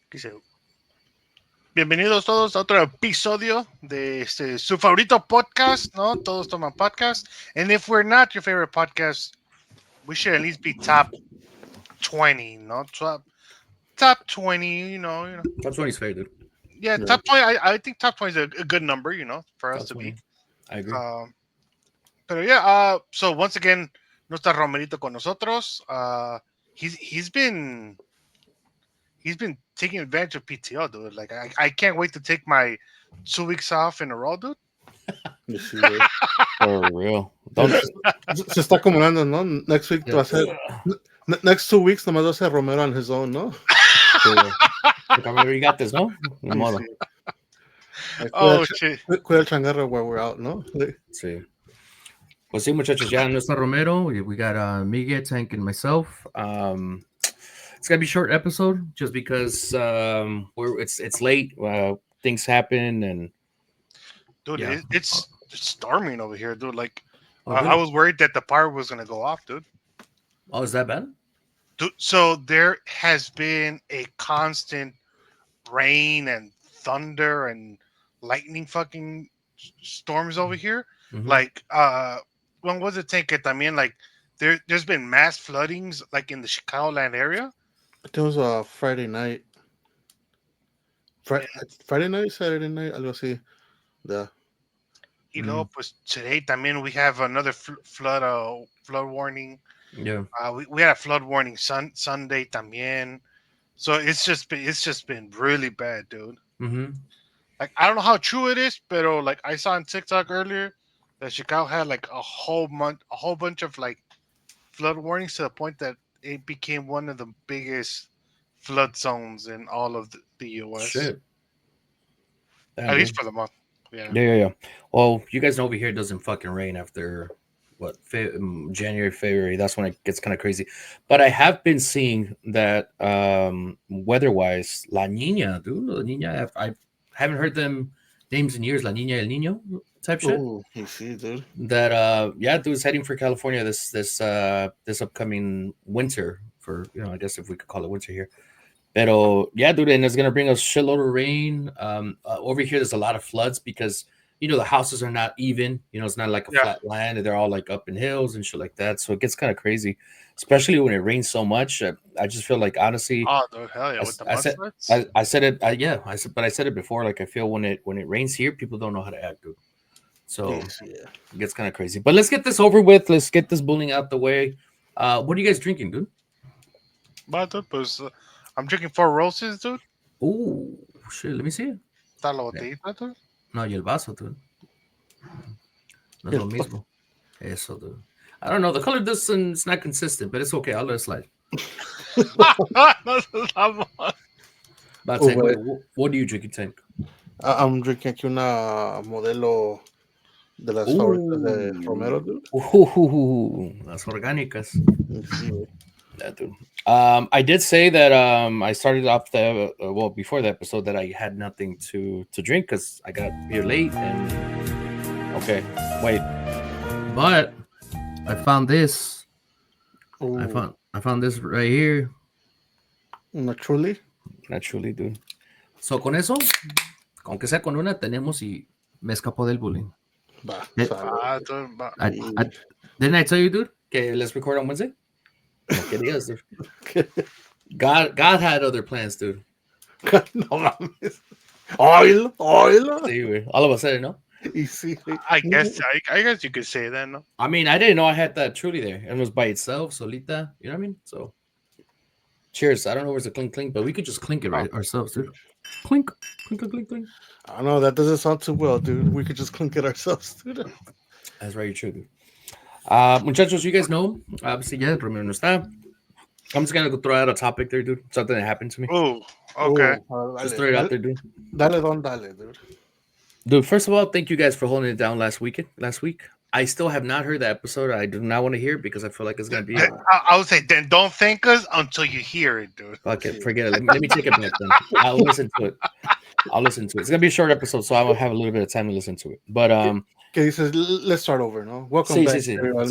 Dice, bienvenidos todos a otro episodio de su favorito podcast, ¿no? Todos Toman Podcast. And if we're not your favorite podcast, we should at least be top 20, ¿no? Top 20, Top 20 is fair, dude. Yeah, top 20. I think top 20 is a good number, for us Top to 20. be. I agree. Pero yeah, so once again, no está Romerito con nosotros. He's been taking advantage of PTO, dude. Like I can't wait to take my 2 weeks off in a row, dude. For real. Se está acumulando, ¿no? Next week va a ser. Next 2 weeks nomás va a ser Romero on his own, ¿no? You got this, ¿no? Ni modo. Oh, shit. Cuida el changarro where we're out, ¿no? Sí. Pues sí, muchachos, ya no está Romero. We got Miguel, Tank, and myself. It's gonna be a short episode just because it's late. Things happen, and dude, yeah. it's storming over here, dude. Like Okay. I was worried that the power was gonna go off, dude. Oh, is that bad? Dude, so there has been a constant rain and thunder and lightning fucking storms over here. Mm-hmm. Like when was it take it? I mean, like there's been mass floodings like in the Chicagoland area. It was a Friday night. Friday night, Saturday night, algo así. Yeah. Y luego, pues today también we have another flood warning. Yeah. We had a flood warning Sunday también. So it's just been really bad, dude. Mm-hmm. Like I don't know how true it is, but like I saw on TikTok earlier that Chicago had like a whole bunch of like flood warnings to the point that it became one of the biggest flood zones in all of the U.S. Shit. At least for the month. Yeah. Well, you guys know over here it doesn't fucking rain after January, February. That's when it gets kind of crazy. But I have been seeing that weather-wise, La Nina, dude. La Nina, I haven't heard them names in years. La Nina, El Nino type shit. Oh, you see, dude. That dude's heading for California this upcoming winter. For I guess if we could call it winter here. Pero yeah, dude, and it's gonna bring us shitload of rain. Over here, there's a lot of floods because the houses are not even. It's not like a flat land, and they're all like up in hills and shit like that. So it gets kind of crazy, especially when it rains so much. I just feel like honestly, oh hell yeah, with the mudslides. I said it. I said it before. Like I feel when it rains here, people don't know how to act, dude. So it gets kind of crazy. But let's get this over with. Let's get this bullying out the way. What are you guys drinking, dude? I'm drinking 4 Roses, dude. Oh shit! Let me see it. ¿Está la botellita, dude? No, y el vaso, dude. No es lo mismo. Eso, dude. I don't know. The color it's not consistent, but it's okay. I'll let it slide. What do you drink, Tank? I'm drinking aquí una modelo de las favoritas de Romero, dude. Las orgánicas. Yeah, dude. I did say that I started off before the episode that I had nothing to drink because I got here late and wait, but I found this. Ooh. I found this right here. Not truly, dude. So con eso, aunque sea con una, tenemos y me escapó del bullying. Didn't I tell you, dude? Okay, let's record on Wednesday. No querías, dude. God had other plans, dude. No mames. Oil. Sí, güey. All of a sudden, no? Easy. I guess you could say that, no? I mean, I didn't know I had that truly there. It was by itself, solita. You know what I mean? So, cheers. I don't know where's the clink, but we could just clink it ourselves, dude. Clink. I don't know. That doesn't sound too well, dude. We could just clink it ourselves, dude. That's very true, dude. Muchachos, you guys know, obviously, yeah, Romero no está. I'm just gonna go throw out a topic there, dude. Something that happened to me. Oh, okay. Just throw it out there, dude. Dale, dude. Dude, first of all, thank you guys for holding it down last week. I still have not heard the episode. I do not want to hear it because I feel like it's gonna be. I would say then don't thank us until you hear it, dude. Okay, forget it. Let me take it back then. I'll listen to it. It's gonna be a short episode, so I will have a little bit of time to listen to it. But Okay, he says, let's start over, no? Welcome back, everyone.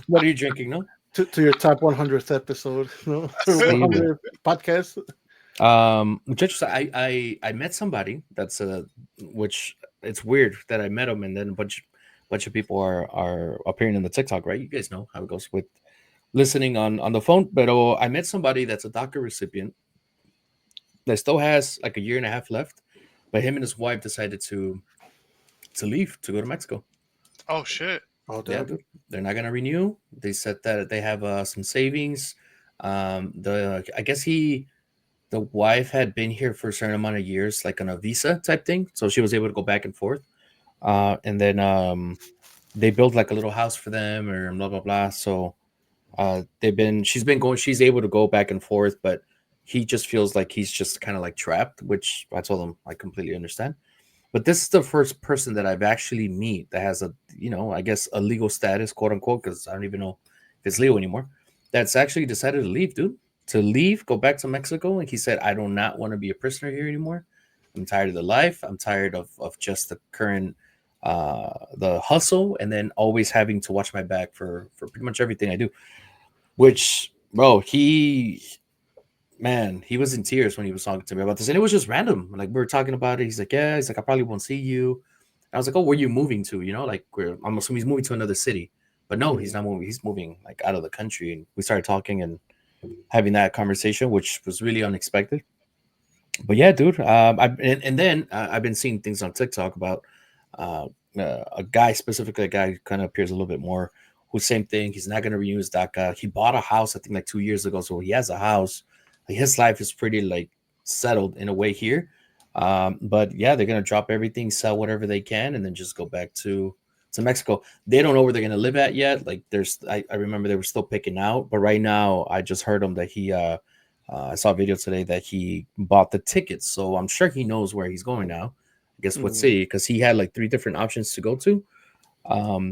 What are you drinking, no? To your top 100th episode, no? 100 podcast. Muchachos, I met somebody that's which it's weird that I met him, and then a bunch of people are appearing in the TikTok, right? You guys know how it goes with listening on the phone. But I met somebody that's a DACA recipient that still has like a year and a half left, but him and his wife decided to leave to go to Mexico. Oh shit. Oh, Yeah, damn. dude, they're not gonna renew. They said that they have some savings. The I guess the wife had been here for a certain amount of years, like on a visa type thing, so she was able to go back and forth. And then they built like a little house for them, or blah blah blah. So she's able to go back and forth, but he just feels like he's just kind of like trapped, which I told him I completely understand. But this is the first person that I've actually meet that has I guess a legal status, quote unquote, because I don't even know if it's legal anymore. That's actually decided to leave, dude. To leave, go back to Mexico. And he said, I do not want to be a prisoner here anymore. I'm tired of the life. I'm tired of just the current the hustle, and then always having to watch my back for pretty much everything I do. Which, bro, he was in tears when he was talking to me about this, and it was just random. Like we were talking about it. He's like, "Yeah," he's like, "I probably won't see you." I was like, "Oh, where are you moving to?" Like I'm assuming he's moving to another city, but no, he's not moving. He's moving like out of the country. And we started talking and having that conversation, which was really unexpected. But yeah, dude. And then I've been seeing things on TikTok about uh, a guy, specifically a guy who kind of appears a little bit more. Who same thing. He's not going to renew his DACA. He bought a house, I think, like 2 years ago, so he has a house. Like, his life is pretty like settled in a way here. But yeah, they're going to drop everything, sell whatever they can, and then just go back to Mexico. They don't know where they're going to live at yet. Like I remember they were still picking out, but right now I just heard him that I saw a video today that he bought the tickets, so I'm sure he knows where he's going now. I guess what Mm. city? Because he had like three different options to go to.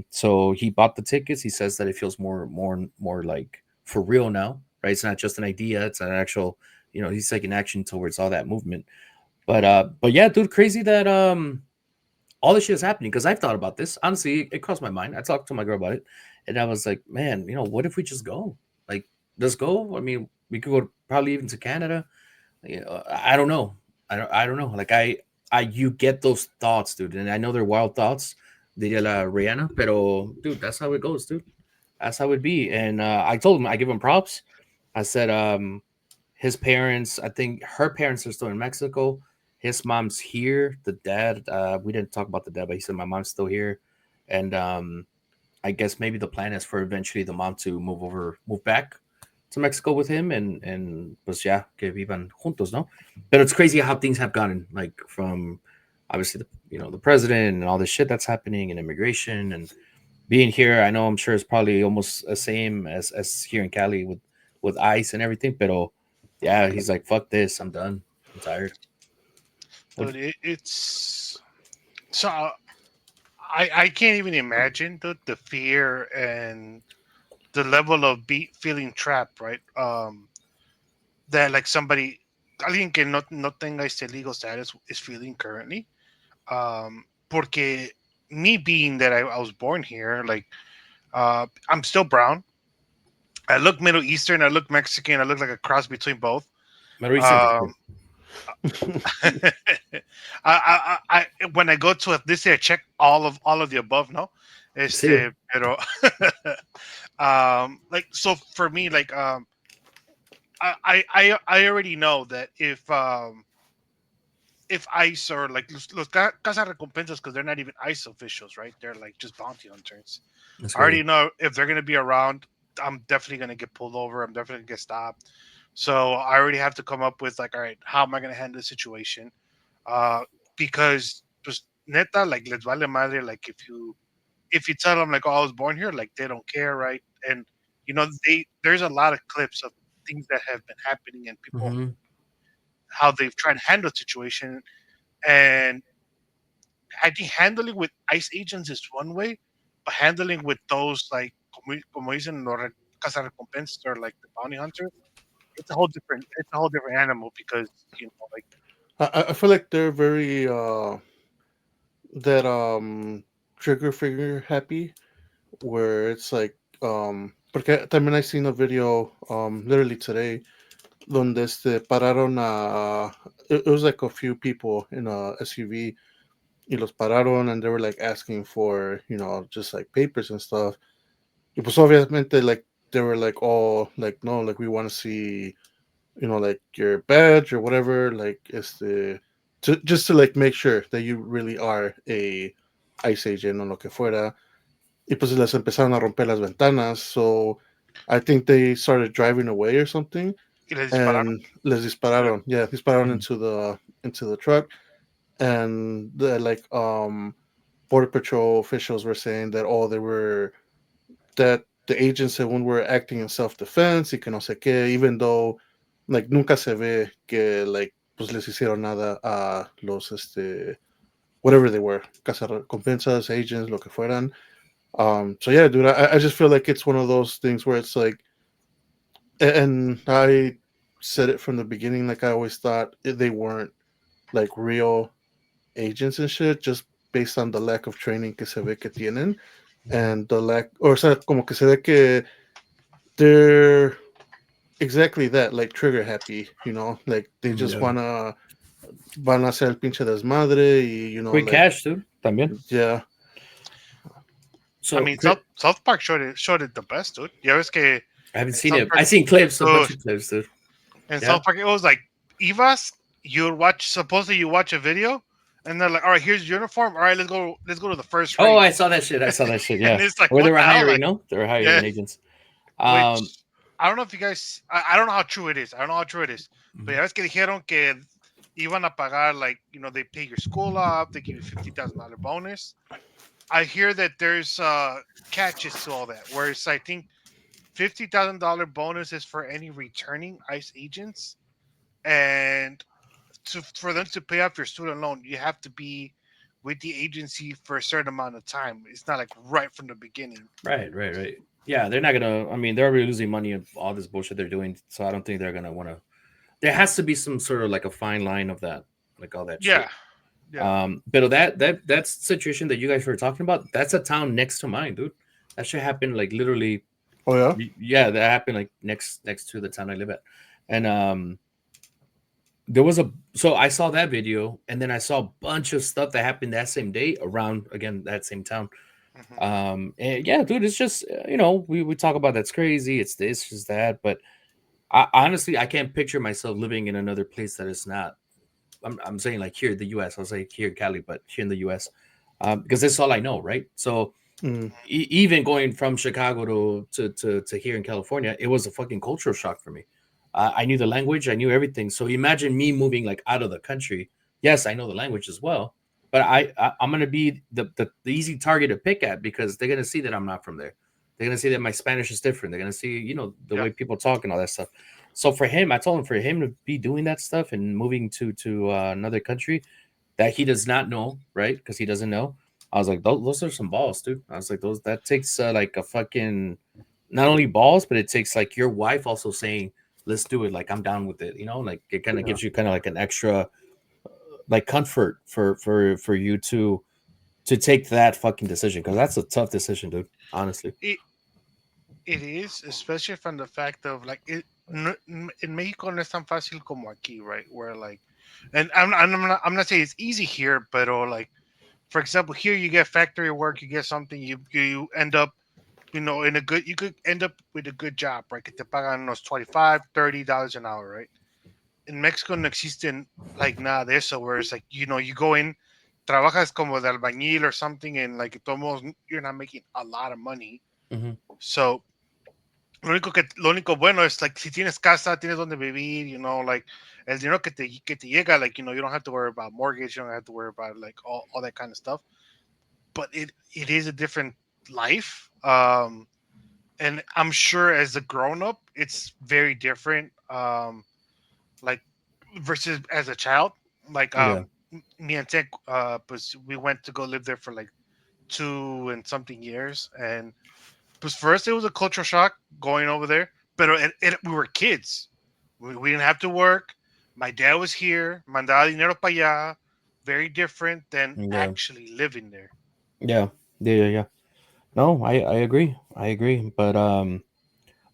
So he bought the tickets. He says that it feels more like for real now, right? It's not just an idea; it's an actual. He's taking action towards all that movement. But yeah, dude, crazy that all this shit is happening because I've thought about this. Honestly, it crossed my mind. I talked to my girl about it, and I was like, man, what if we just go? Like, let's go. I mean, we could go probably even to Canada. I don't know. I don't know. Like you get those thoughts, dude, and I know they're wild thoughts. Diría la Rihanna, pero dude, that's how it goes, dude. That's how it be. And I told him I give him props. I said, his parents, I think her parents are still in Mexico. His mom's here. The dad, we didn't talk about the dad, but he said my mom's still here, and I guess maybe the plan is for eventually the mom to move back to Mexico with him, and pues ya que vivan juntos, no? But it's crazy how things have gotten, like, from obviously the president and all this shit that's happening and immigration and being here. I know I'm sure it's probably almost the same as here in Cali with ICE and everything, but yeah, he's like, fuck this, I'm done, I'm tired. But it's so I can't even imagine the fear and the level of feeling trapped, right? That like somebody, alguien que no tenga este legal status is feeling currently. Porque me being that I was born here, like I'm still brown. I look Middle Eastern. I look Mexican. I look like a cross between both. Middle Eastern for sure. Um, when I go to this, I check all of the above. No, See, pero like so for me, like I already know that if ICE or like los casa recompensas, because they're not even ICE officials, right? They're like just bounty hunters. that's I already crazy. know if they're gonna be around, I'm definitely gonna get pulled over. I'm definitely gonna get stopped. So I already have to come up with like, all right, how am I gonna handle the situation? Uh, because just neta, like les vale madre. Like if you tell them like, oh, I was born here, like they don't care, right? And there's a lot of clips of things that have been happening and people Hmm. how they've tried to handle the situation. And I think handling with ICE agents is one way, but handling with those like como dicen los casa recompensas or like the bounty hunter, it's a whole different animal because like I feel like they're very that trigger finger happy, where it's like porque también I seen a video literally today donde pararon a. It was like a few people in a SUV. Y los pararon, and they were like asking for, just like papers and stuff. Y pues obviamente, like, they were like, oh, like, no, like, we want to see, like, your badge or whatever, like, just to like make sure that you really are a ICE agent o lo que fuera. Y pues les empezaron a romper las ventanas. So I think they started driving away or something. Y les dispararon. And les dispararon. Yeah, dispararon Mhm. into the truck. And the like border patrol officials were saying that that the agents según were acting in self-defense y que no sé qué, even though like nunca se ve que like pues les hicieron nada a los whatever they were, cazarrecompensas, agents, lo que fueran. So yeah, dude, I just feel like it's one of those things where it's like, and I said it from the beginning, like I always thought they weren't like real agents and shit, just based on the lack of training que se ve que tienen, and the lack, o sea, como que se ve que they're exactly that, like trigger happy, like they just Yeah. van a hacer el pinche desmadre, y Quick like, cash, dude. También. yeah. I So mean, South Park showed it the best, dude. Ya ves que I haven't in seen South it. Park, I seen clips, a bunch dude, of clips, dude. in Yeah. South Park, it was like Evas. You would watch. Supposedly, you watch a video, and they're like, "All right, here's your uniform. All right, let's go. Let's go to the first Oh, raid." I saw that shit. I saw that shit. And Yeah. it's like, Where they what were the hell? hiring, Like, no? They were yeah. hiring agents. Um, Which I don't know if you guys. I don't know how true it is. I don't know how true it is. But ya ves que dijeron que iban a pagar, like, they pay your school off. They give you $50,000 bonus. I hear that there's catches to all that. Whereas I think $50,000 bonus is for any returning ICE agents, and for them to pay off your student loan, you have to be with the agency for a certain amount of time. It's not like right from the beginning. right. Yeah, they're not gonna. I mean, they're already losing money of all this bullshit they're doing. So I don't think they're gonna want to. There has to be some sort of like a fine line of that, like all that Yeah, shit. yeah. But that situation that you guys were talking about, that's a town next to mine, dude. That shit happened like literally. Oh yeah. Yeah, that happened like next to the town I live at, and there was so I saw that video, and then I saw a bunch of stuff that happened that same day around again that same town. Mhm. And yeah, dude, it's just we talk about that's crazy, it's this, just that, but honestly, I can't picture myself living in another place that is not. I'm saying like here in the U.S. I'll say here in Cali, but here in the U.S. Because that's all I know, right? So Mm. even going from Chicago to here in California, it was a fucking cultural shock for me. I knew the language, I knew everything. So imagine me moving like out of the country. Yes, I know the language as well, but I'm gonna be the easy target to pick at because they're gonna see that I'm not from there. They're gonna see that my Spanish is different. They're gonna see the Yeah. way people talk and all that stuff. So for him, I told him for him to be doing that stuff and moving to another country that he does not know, right? Because he doesn't know. I was like, those are some balls, dude. I was like, those that takes like a fucking not only balls, but it takes like your wife also saying, "Let's do it." Like I'm down with it. Like it kind of Yeah. gives you kind of like an extra like comfort for you to take that fucking decision because that's a tough decision, dude. Honestly. It it is, especially from the fact of like in Mexico no es tan fácil como aquí, right? Where like, and I'm not saying it's easy here, but or like, for example, here you get factory work, you get something, you end up, in a good, you could end up with a good job, right? Que te pagan unos 25, $30 an hour, right? In Mexico no existen like nada de eso, where it's like, you go in, trabajas como de albañil or something, and like almost you're not making a lot of money. Mm-hmm. So lo único bueno es like si tienes casa, tienes donde vivir, like el dinero que te llega, like you don't have to worry about mortgage, you don't have to worry about like all that kind of stuff. But it is a different life. And I'm sure as a grown up, it's very different. Like versus as a child, like Yeah. me and Tech, pues we went to go live there for like 2 and something years, and but first it was a cultural shock going over there. But we were kids. We didn't have to work. My dad was here. Mandaba dinero para allá. Very different than Yeah. actually living there. Yeah. No, I agree. I agree. But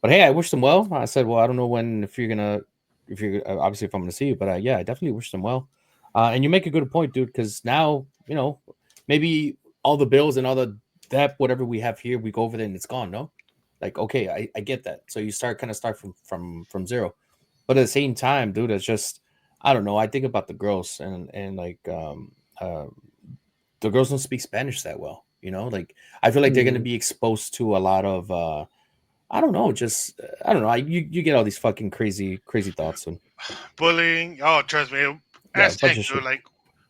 hey, I wish them well. I said, well, I don't know when if you're gonna. if you're obviously if I'm going to see you, but yeah, I definitely wish them well. And you make a good point, dude, because now maybe all the bills and all the debt, whatever we have here, we go over there and it's gone. No, like okay, I get that. So you start from zero, but at the same time, dude, it's just I don't know. I think about the girls and like uh, the girls don't speak Spanish that well. Like I feel like they're going to Mhm. be exposed to a lot of I don't know, just I don't know. You get all these fucking crazy thoughts and Bullying. Oh, trust me. yeah, a As bunch heck, of dude. shit. Like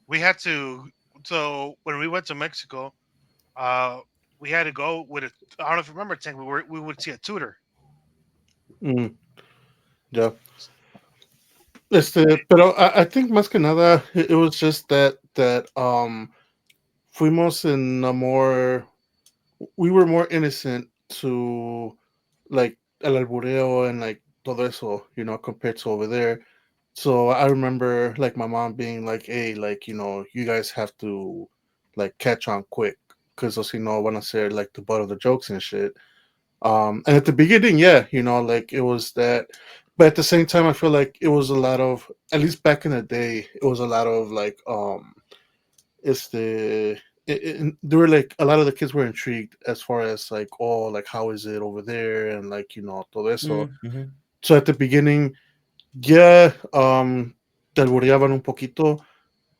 we had to. So when we went to Mexico, uh, we had to go with a. I don't know if you remember, Tank. We would see a tutor. Mm, yeah. Pero I think más que nada it was just that fuimos in a more we were more innocent to like el albureo and like todo eso, compared to over there. So I remember like my mom being like, "Hey, like you guys have to like catch on quick because else wanna say like the butt of the jokes and shit." And at the beginning, yeah, like it was that, but at the same time, I feel like it was a lot of at least back in the day, it was a lot of like it's the there were like a lot of the kids were intrigued as far as like like how is it over there and like todo eso. Mm-hmm. So at the beginning, yeah, te albureaban un poquito,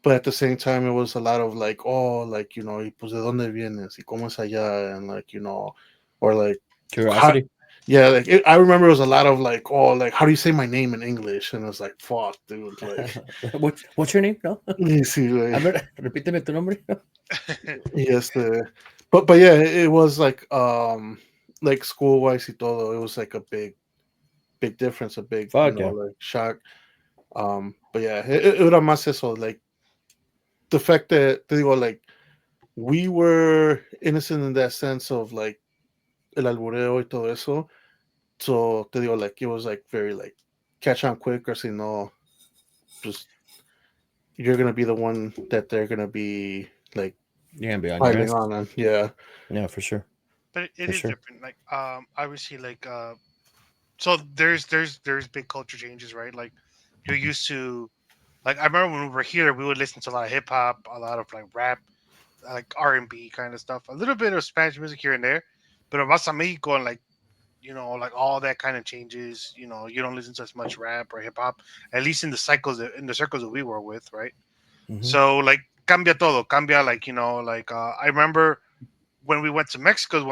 but at the same time it was a lot of like like y pues de dónde vienes y cómo es allá and like or like how, Curiosity. yeah, like I remember it was a lot of like like how do you say my name in English, and I was like fuck dude, like What's your name? No, sí, a güey. ver, repíteme tu nombre. Yes, but yeah, it was like school wise y todo, it was like a big difference, a big Fuck yeah. like shock. But yeah, it era más eso, like the fact that te digo, like we were innocent in that sense of like el albureo y todo eso. So te digo, like it was like very like catch on quick, or si no, just you're gonna be the one that they're gonna be like You're gonna be on your piling ass. on, and yeah. Yeah, for sure, But it for is sure. different. Like obviously, like so there's big culture changes, right? Like you're used to. Like I remember when we were here, we would listen to a lot of hip hop, a lot of like rap, like R&B kind of stuff, a little bit of Spanish music here and there. But vas a Mexico and like like all that kind of changes. You don't listen to as much rap or hip hop, at least in the circles that we were with, right? Mm-hmm. So like cambia todo, cambia like like I remember when we went to Mexico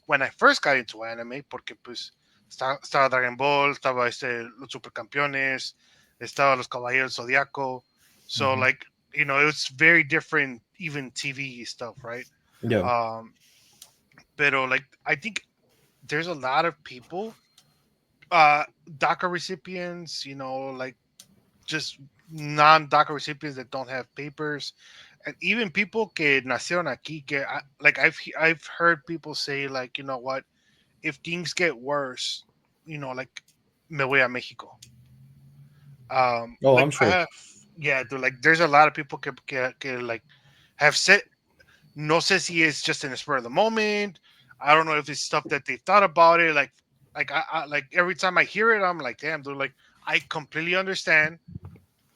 when I first got into anime, porque pues estaba Dragon Ball, estaba los Supercampeones, estaba los Caballeros Zodiaco, so Mm-hmm. like it was very different, even TV stuff, right? Yeah, Um, pero like I think there's a lot of people, uh, DACA recipients, like just non-DACA recipients that don't have papers, and even people que nacieron aquí. Like I've heard people say like, what, if things get worse, like me voy a Mexico. oh, Like I'm I sure. have, yeah, dude, like there's a lot of people que like have said, no sé si it's just in the spur of the moment. I don't know if it's stuff that they thought about it. Like I like every time I hear it, I'm like, damn, dude, like I completely understand.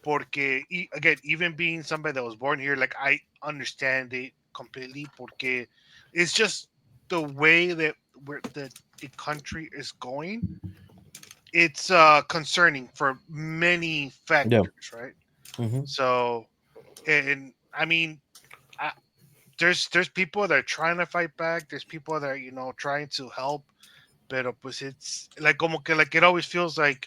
Porque again, even being somebody that was born here, like I understand it completely. Porque it's just the way that the country is going. It's concerning for many Yeah. factors, right? Mm-hmm. So, and I mean, I, there's people that are trying to fight back. There's people that are trying to help, pero pues it's like como que like it always feels like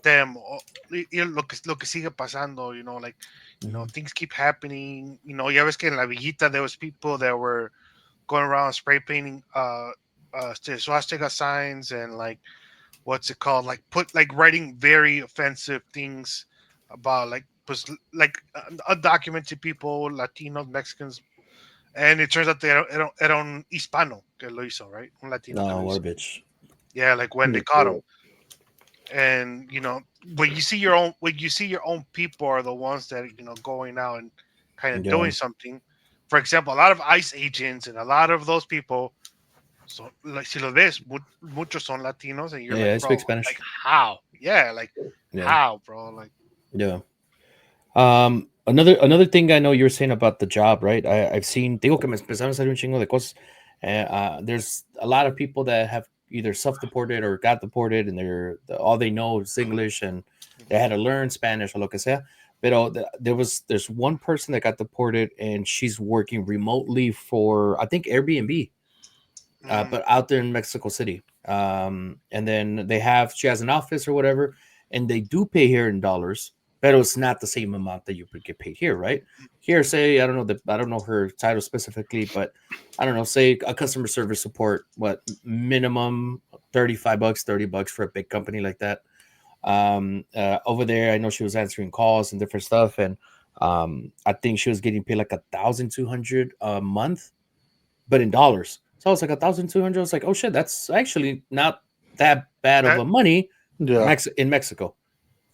damn, lo que sigue pasando, like Mm-hmm. things keep happening. Ya ves que en la villita there was people that were going around spray painting swastika signs and like what's it called, like put like writing very offensive things about like pues like undocumented people, Latinos, Mexicans, and it turns out they era un hispano que lo hizo, right? Un latino que Oh, lo what a hizo. bitch. Yeah, like when they caught him. And when you see your own people are the ones that going out and kind of Yeah. doing something. For example, a lot of ICE agents and a lot of those people So like si los ves, muchos son Latinos, and you're Yeah, like, I bro, speak Spanish. like how? Yeah, like Yeah, how, bro? Like yeah. Another thing I know you were saying about the job, right? I've seen, digo que me empezaron a salir un chingo de cosas. There's a lot of people that have either self-deported or got deported, and all they know is English, and they had to learn Spanish or lo que sea. Pero there's one person that got deported, and she's working remotely for, I think, Airbnb, mm, but out there in Mexico City. And then she has an office or whatever, and they do pay here in dollars, but it's not the same amount that you would get paid here, right? Here, say I don't know her title specifically, but I don't know, say a customer service support, what minimum $35, $30 for a big company like that. Over there, I know she was answering calls and different stuff, and I think she was getting paid like 1,200 a month, but in dollars. So I was like 1,200. I was like, oh shit, that's actually not that bad of that a money. Yeah. In Mexico,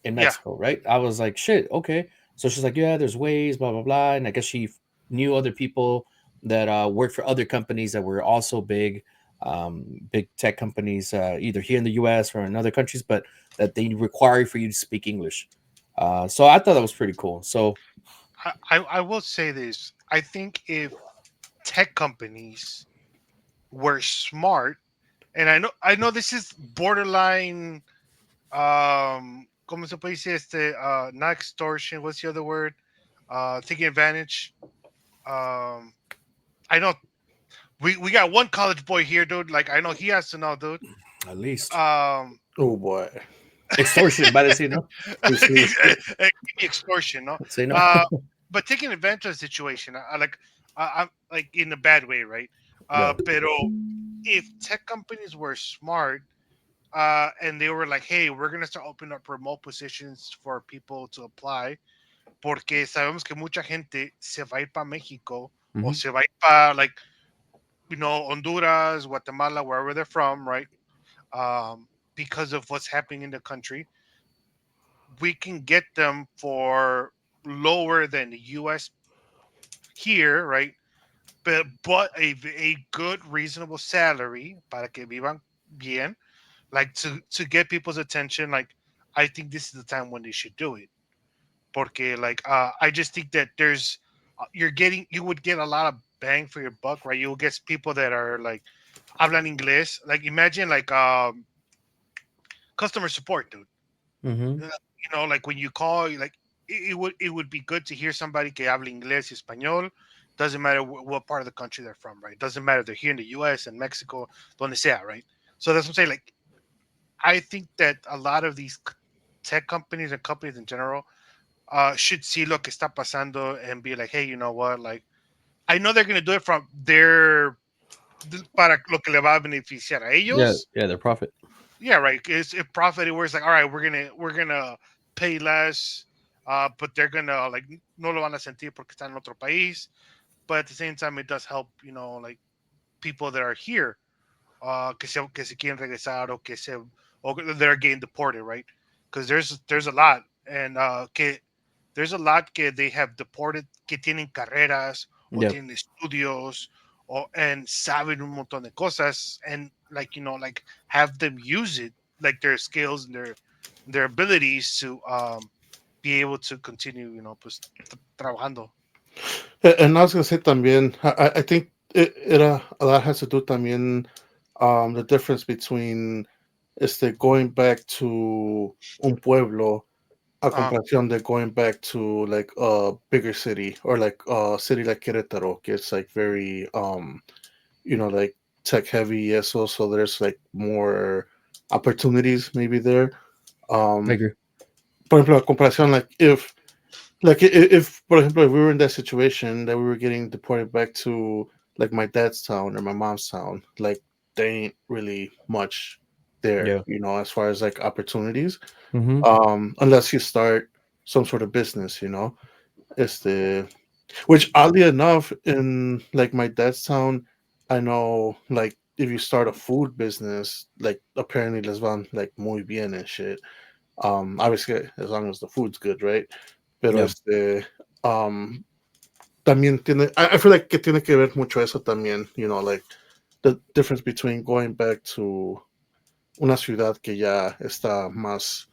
yeah. right? I was like, shit, okay. So she's like, yeah, there's ways, blah blah blah, and I guess she knew other people that worked for other companies that were also big tech companies, either here in the U.S. or in other countries, but that they require for you to speak English. So I thought that was pretty cool. So I will say this. I think if tech companies were smart, and I know this is borderline, como se puede decir not extortion. What's the other word? Taking advantage. Um, I know we got one college boy here, dude. Like I know he has to know, dude. at least Um, Oh boy. extortion, by the no, You see? extortion, no. say no. Uh, but taking advantage of the situation, I'm like in a bad way, right? Yeah. Pero if tech companies were smart, and they were like, hey, we're gonna start opening up remote positions for people to apply, porque sabemos que mucha gente se va a ir para México o Mhm. se va a ir para like Honduras, Guatemala, wherever they're from, right? Because of what's happening in the country, we can get them for lower than the U.S. here, right? But a good reasonable salary para que vivan bien, like to get people's attention. Like I think this is the time when they should do it. Porque like I just think that you would get a lot of bang for your buck, right? You'll get people that are like hablan inglés. Like imagine like customer support, dude. Mhm. Like when you call, like it would be good to hear somebody que habla inglés y español. Doesn't matter what part of the country they're from, right? Doesn't matter they're here in the U.S. and Mexico, donde sea, right? So that's what I'm saying. Like I think that a lot of these tech companies and companies in general should see lo que está pasando and be like, hey, you know what? Like I know they're gonna do it from their para lo que le va a beneficiar a Yeah, ellos. yeah, their profit. Yeah, right. It's if profit where it's like, all right, we're gonna pay less, but they're gonna like no lo van a sentir porque están en otro país. But at the same time, it does help, like people that are here, que se quieren regresar o they're getting deported, right? Because there's a lot, and que there's a lot que they have deported que tienen carreras o Yep. tienen estudios and saben un montón de cosas, and like like have them use it, like their skills and their abilities to be able to continue, pues trabajando. And I was gonna say también, I think a lot has to do también the difference between going back to un pueblo a Uh, comparación de going back to like a bigger city or like a city like Querétaro, it's like very like tech heavy, eso, so there's like more opportunities maybe there. I Um agree. por ejemplo, a comparación, like if for example, if we were in that situation that we were getting deported back to like my dad's town or my mom's town, like there ain't really much there, Yeah. as far as like opportunities, Mhm. unless you start some sort of business, este which oddly enough in like my dad's town, I know like if you start a food business, like apparently les van like muy bien and shit. Obviously as long as the food's good, right? Pero Yeah. um también tiene, I feel like que tiene que ver mucho eso también, like the difference between going back to una ciudad que ya está más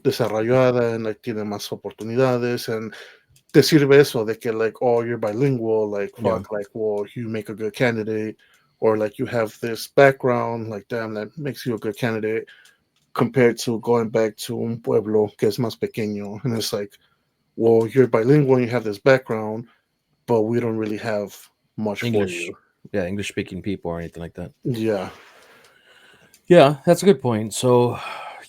desarrollada and like tiene más oportunidades and te sirve eso de que like, oh, you're bilingual, like Yeah. fuck, like, well, you make a good candidate, or like you have this background, like damn, that makes you a good candidate, compared to going back to un pueblo que es más pequeño, and it's like, well, you're bilingual and you have this background, but we don't really have much for English. you. Yeah, English speaking people or anything like that. Yeah. Yeah, that's a good point. So,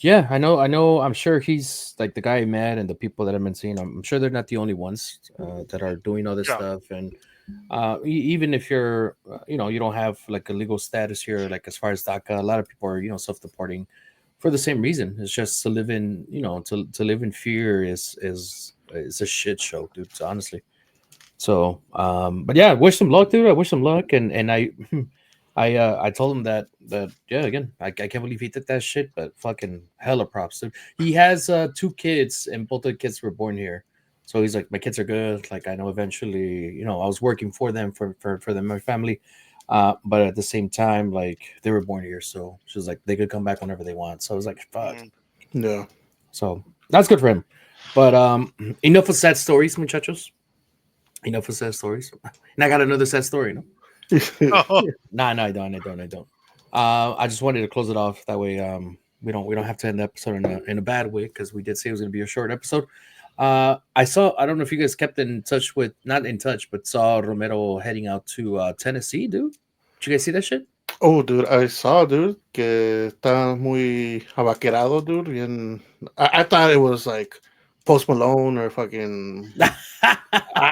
yeah, I know. I'm sure he's like the guy I met and the people that I've been seeing. I'm sure they're not the only ones that are doing all this Yeah. stuff. And even if you're, you don't have like a legal status here, like as far as DACA, a lot of people are, self-deporting for the same reason. It's just to live in, to live in fear is a shit show, dude. Honestly. So, but yeah, wish them luck, dude. I wish them luck, and I, I told him that yeah, again, I can't believe he did that shit, but fucking hella props, dude. He has two kids, and both of the kids were born here, so he's like, my kids are good. Like I know eventually, I was working for them for them, my family, but at the same time, like they were born here, so she was like they could come back whenever they want. So I was like, fuck. Mm. Yeah. So that's good for him. But enough of sad stories, muchachos. Enough of sad stories. And I got another sad story, no? Oh, Nah, no, I don't. I just wanted to close it off. That way, we don't have to end the episode in a bad way because we did say it was gonna be a short episode. I don't know if you guys kept in touch with not in touch, but saw Romero heading out to Tennessee, dude. Did you guys see that shit? Oh, dude, I saw, dude, que está muy abaquerado, dude. Bien, I thought it was like Post Malone or fucking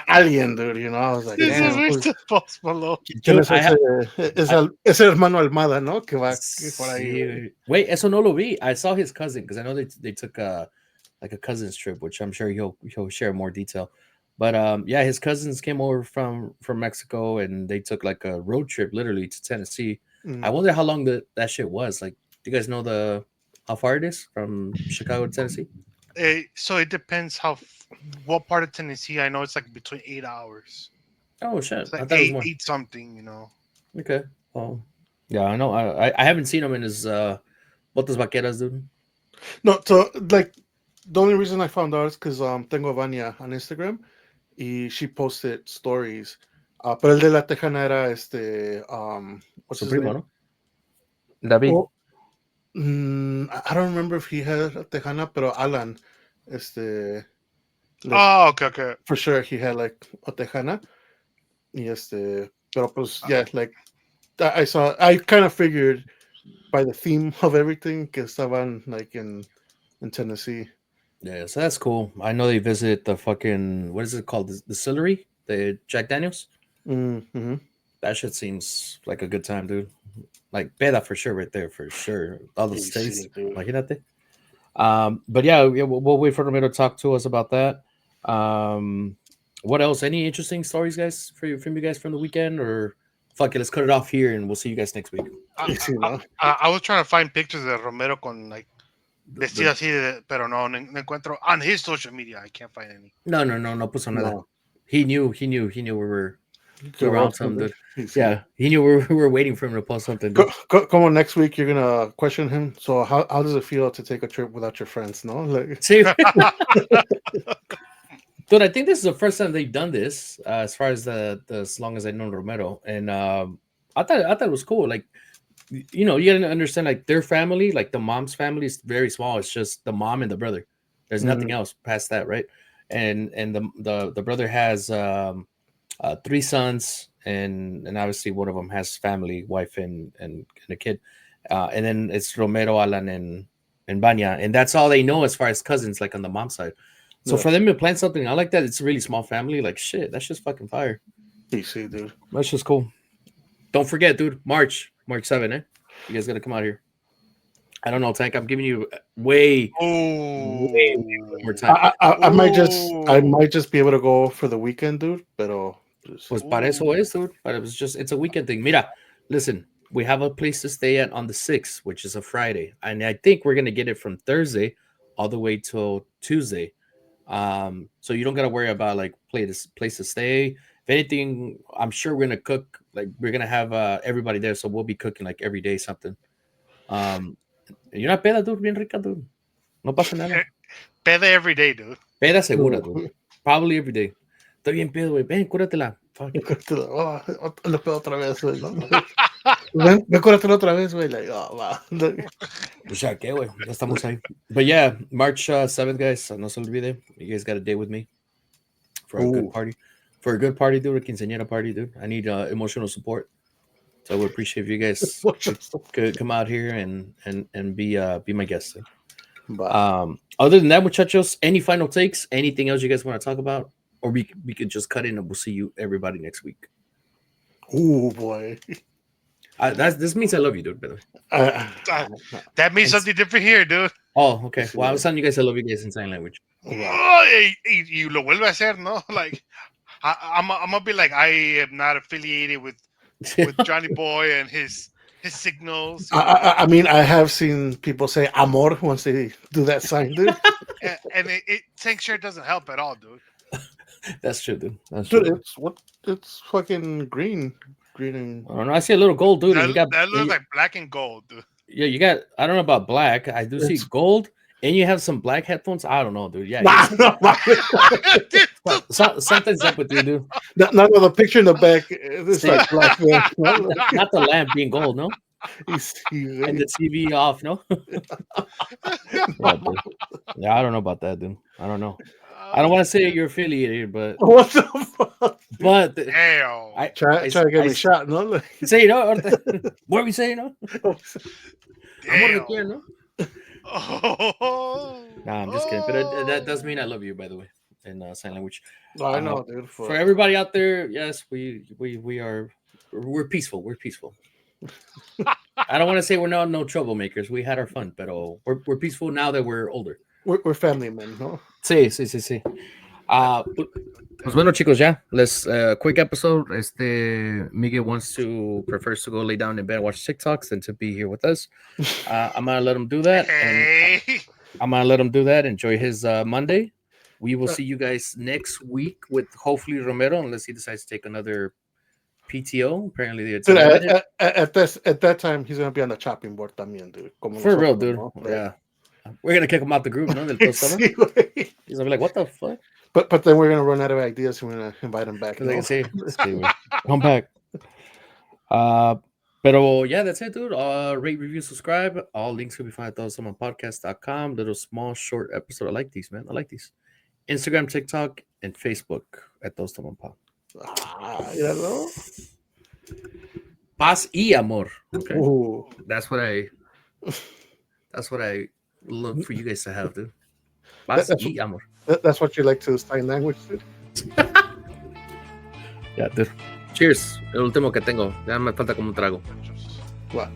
Alien, dude. You know, I was like, this damn, is the Post Malone. ¿quién Dude, es ese hermano Almada, no? Que va por ahí, güey. Wait, eso no lo vi. I saw his cousin because I know they took like a cousin's trip, which I'm sure he'll share more detail. But yeah, his cousins came over from Mexico and they took like a road trip literally to Tennessee. I Mm. wonder how long that shit was. Like, do you guys know how far it is from Chicago to Tennessee? So it depends what part of Tennessee. I know it's like between 8 hours. Oh shit, It's I like thought it was eight, more. eight something, you know. Okay, well, yeah, I know. I haven't seen him in his botas vaqueras, dude. No, so like the only reason I found out is because tengo a Vania on Instagram y she posted stories. Pero el de la Tejana era what's Su his primo, name? no? David. Well, I don't remember if he had a Tejana, pero Alan, like, Oh, okay. for sure he had like a Tejana. Y pero pues yeah, like I kind of figured by the theme of everything que estaban like in Tennessee. Yeah, so that's cool. I know they visit the fucking what is it called? The distillery, the Jack Daniels. Mm-hmm. That shit seems like a good time, dude. Like peda for sure, right there for sure. All the states, Dude. imagínate. But yeah, we'll wait for them to talk to us about that. What else? Any interesting stories, guys, from you guys from the weekend, or fuck it, let's cut it off here and we'll see you guys next week. Easy, no? I was trying to find pictures de Romero con like vestido así, pero no encuentro on his social media. I can't find any. No, puso nada. No. He knew we were on some, dude. Easy. Yeah, he knew we were waiting for him to post something. Dude. Come on, next week you're gonna question him. So how does it feel to take a trip without your friends? No, like See, dude, I think this is the first time they've done this. As far as the as long as I know Romero, and I thought it was cool. Like, you gotta understand, like their family, like the mom's family is very small. It's just the mom and the brother. There's nothing else past that, right? And the brother has 3 sons, and obviously one of them has family, wife and a kid. And then it's Romero, Alan, and Banya, and that's all they know as far as cousins, like on the mom's side. So for them to plan something out like that, it's a really small family. Like shit, that's just fucking fire. DC, dude. That's just cool. Don't forget, dude. March 7, eh? You guys gotta come out here. I don't know, Tank. I'm giving you way more time. I might just be able to go for the weekend, dude. Pero Pues para eso es, dude. But it's a weekend thing. Mira, listen, we have a place to stay at on the 6th, which is a Friday. And I think we're gonna get it from Thursday all the way till Tuesday. So you don't gotta worry about like place to stay. If anything, I'm sure we're gonna cook Like we're gonna have everybody there, so we'll be cooking like every day something. You're not peda, dude. Bien rica, dude. No pasa nada. Peda every day, dude. Peda segura, dude. Probably every day. Estoy bien pedo, güey. Ven, cúratela. Fuck it. Lo pedo otra vez, güey. ¿No? Ven, cúratela otra vez, güey. Like, oh, wow. Pues ya qué, güey. Ya estamos ahí. But yeah, March 7th, guys. No se olvide. You guys got a day with me for a good party. For a good party, dude. A quinceañera party, dude. I need emotional support. So I would appreciate if you guys could come out here and be my guest. Other than that, muchachos, any final takes? Anything else you guys want to talk about? Or we could just cut in and we'll see you everybody next week. Oh boy. This means I love you, dude, by the way. That means something different here, dude. Oh, okay. Well, I was telling you guys I love you guys in sign language. You lo vuelve a hacer, no? Like, I'm gonna be like, I am not affiliated with Johnny Boy and his signals. I mean, I have seen people say amor once they do that sign, dude. and it saying sure doesn't help at all, dude. That's true, dude. That's dude, true. It's fucking green and... I don't know. I see a little gold, dude. That looks like black and gold, dude. Yeah, you got. I don't know about black. I do see gold, and you have some black headphones. I don't know, dude. Yeah, something's up with you, dude. No, the picture in the back is like black. Not the lamp being gold, no. And the TV off, no. Yeah, I don't know about that, dude. I don't know. I don't want to say you're affiliated, but what the fuck? But hell, I try to get me a shot, no? Say no. What are we saying, no? Damn. Nah, I'm just kidding. But that does mean I love you, by the way, in sign language. I know, dude. For everybody out there, yes, we're peaceful. We're peaceful. I don't want to say we're no troublemakers. We had our fun, but we're peaceful now that we're older. We're family men, ¿no? Sí. Pues bueno, chicos, ya. Let's quick episode. Miguel prefers to go lay down in bed and watch TikToks than to be here with us. I'm gonna let him do that. Enjoy his Monday. We will see you guys next week with hopefully Romero, unless he decides to take another PTO. Apparently, it's at that time he's gonna be on the chopping board también, dude. For real, dude. ¿No? Yeah. We're gonna kick him out the group, no? He's gonna be like, "What the fuck?" But then we're gonna run out of ideas. And we're gonna invite him back. No? Come back. Pero yeah, that's it, dude. Rate, review, subscribe. All links will be found at todostomanpodcast.com. Little small short episode. I like these, man. I like these. Instagram, TikTok, and Facebook at Todos Toman Pod. You know? Paz y amor. Okay. Ooh. That's what I look for you guys to have, dude. Paz y amor. That's what you like to sign language, dude. Yeah, dude. Cheers. El último que tengo. Ya me falta como un trago. What?